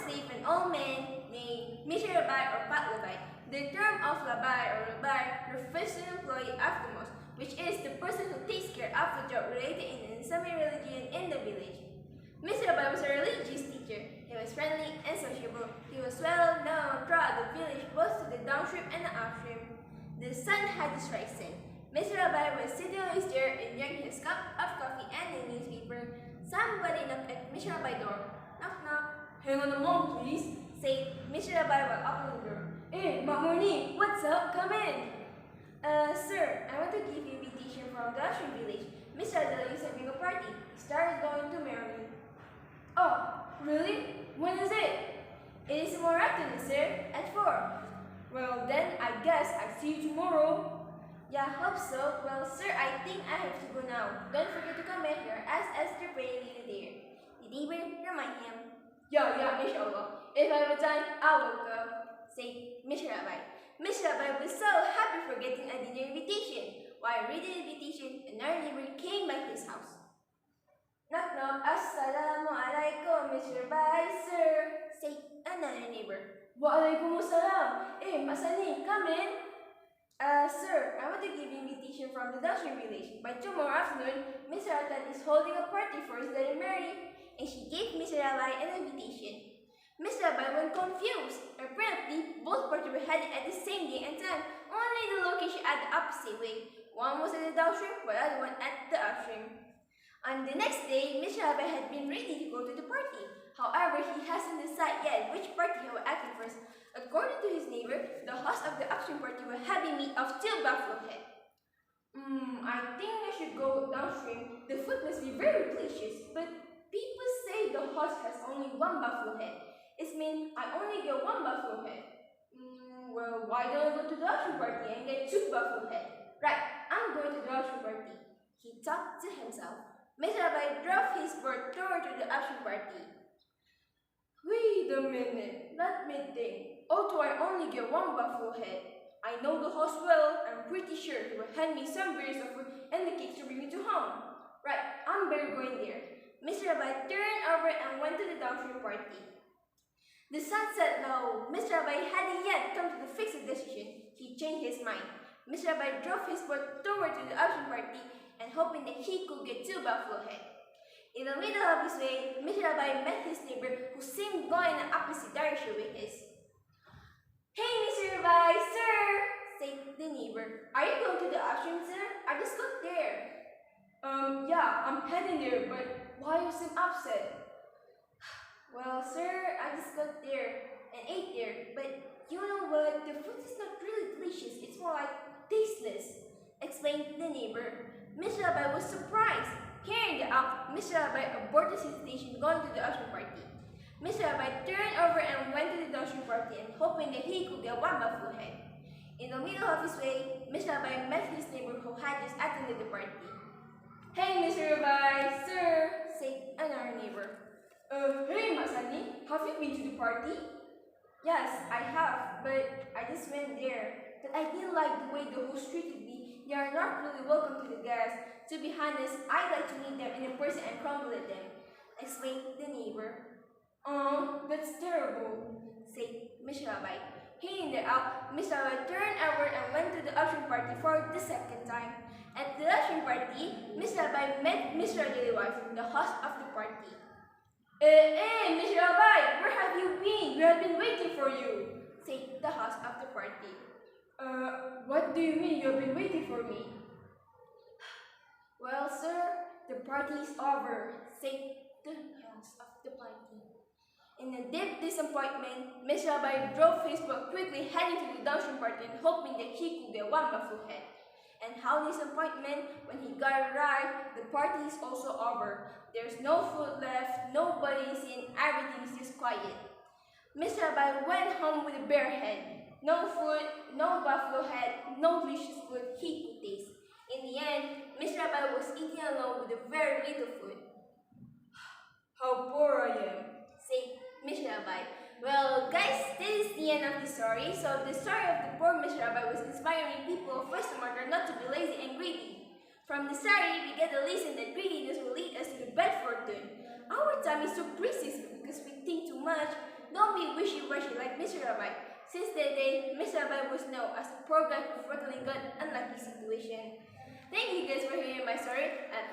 lived an old man named Mr. Labai or Pat Labai. The term of Labai or Labai refers to an employee of the mosque, which is the person who takes care of the job related in the semi-religion in the village. Mr. Labai was a religious teacher. He was friendly and sociable. He was well known throughout the village, both to the downstream and the upstream. The sun had just risen. Mr. Labai was sitting on his chair enjoying his cup of coffee and the newspaper. Somebody knocked at Mr. Labai's door. Knock, knock. Hang on a moment, please, said Mr. Labai while opening the door. Hey, Makmurni, what's up? Come in. Sir, I want to give you an invitation from the upstream village. Mr. Adela is having a party. He started going to marry me. Oh, really? When is it? It is tomorrow afternoon, sir, at 4. Well, then I guess I'll see you tomorrow. Yeah, hope so. Well, sir, I think I have to go now. Don't forget to come back here as Esther pretty little dear. The neighbor remind him. Yeah, inshallah. If I have time, I will come, said Mr. Labai. Mr. Labai was so happy for getting a dinner invitation. While reading the invitation, another neighbor came by his house. Knock, knock. Assalamu alaikum, Mr. Labai, sir, said another neighbor. Wa alaikumussalam. Hey, Masani, come in. Sir, I want to give you an invitation from the downstream village. By tomorrow afternoon, Mr. Atan is holding a party for his daughter Mary, and she gave Mr. Labai an invitation. Mr. Labai went confused. Apparently, both parties were headed at the same day and time, only the location at the opposite way. One was at the downstream, while the other one at the upstream. On the next day, Mr. Labai had been ready to go to the party. However, he hasn't decided yet which party he will attend first. According to his neighbor, the host of the upstream party will have a meat of 2 buffalo head. I think I should go downstream. The food must be very delicious, but people say the host has only 1 buffalo head. It means I only get 1 buffalo head. Well, why don't I go to the upstream party and get 2 buffalo head? Right, I'm going to the upstream party. He thought to himself. Mr. Labai drove his boat toward the upstream party. Wait a minute, let me think. Although I only get 1 buffalo head, I know the host well. I'm pretty sure he will hand me some berries of food and the cakes to bring me to home. Right, I'm better going there. Mr. Labai turned over and went to the downstream party. The sun set low. Mr. Labai hadn't yet come to the fixed decision. He changed his mind. Mr. Labai drove his boat toward to the upstream party and hoping that he could get 2 buffalo head. In the middle of his way, Mr. Labai met his neighbor who seemed going in the opposite direction with his. Hey, Mr. Labai, sir, said the neighbor. Are you going to the upstream, sir? I just got there. Yeah, I'm heading there, but why you seem upset? Well, sir, I just got there and ate there, but you know what? The food is not really delicious. It's more like tasteless, explained the neighbor. Mr. Labai was surprised. Hearing the out, Mr. Labai aborted his station going to the upstream party. Mr. Labai turned over and went to the downstream party and hoping that he could get 1 buffalo head. In the middle of his way, Mr. Labai met his neighbor who had just attended the party. Hey, Mr. Labai, sir, said another neighbor. Hey, Masani, have you been to the party? Yes, I have, but I just went there. But I didn't like the way the host treated me. They are not really welcome to the guests. To be honest, I like to meet them in person and crumble at them, explained the neighbor. That's terrible, said Mr. Labai. Hearing that out, Mr. Labai turned over and went to the upstream party for the second time. At the upstream party, Mr. Labai met Mr. Adeliwife, the host of the party. Hey, Mr. Labai, where have you been? We have been waiting for you, said the host of the party. What do you mean you have been waiting for me? Well, sir, the party is over, said the host of the party. In a deep disappointment, Mr. Labai drove his boat quickly heading to the downstream party and hoping that he could get 1 buffalo head. And how disappointment when he got arrived, the party is also over. There's no food left, nobody is in, everything is just quiet. Mr. Labai went home with a bare head. No food, no buffalo head, no delicious food he could taste. In the end, Mr. Labai was eating alone with very little food. How poor I am, said Mr. Labai. Well, guys, this is the end of the story. So the story of the poor Mr. Labai was inspiring people of Western Market not to be lazy and greedy. From the story, we get a lesson that greediness will lead us to the bad fortune. Our time is so precious because we think too much. Don't be wishy-washy like Mr. Rabbi. Since that day, Mr. Rabbi was known as the poor guy who frequently got unlucky situation. Thank you guys for hearing my story, and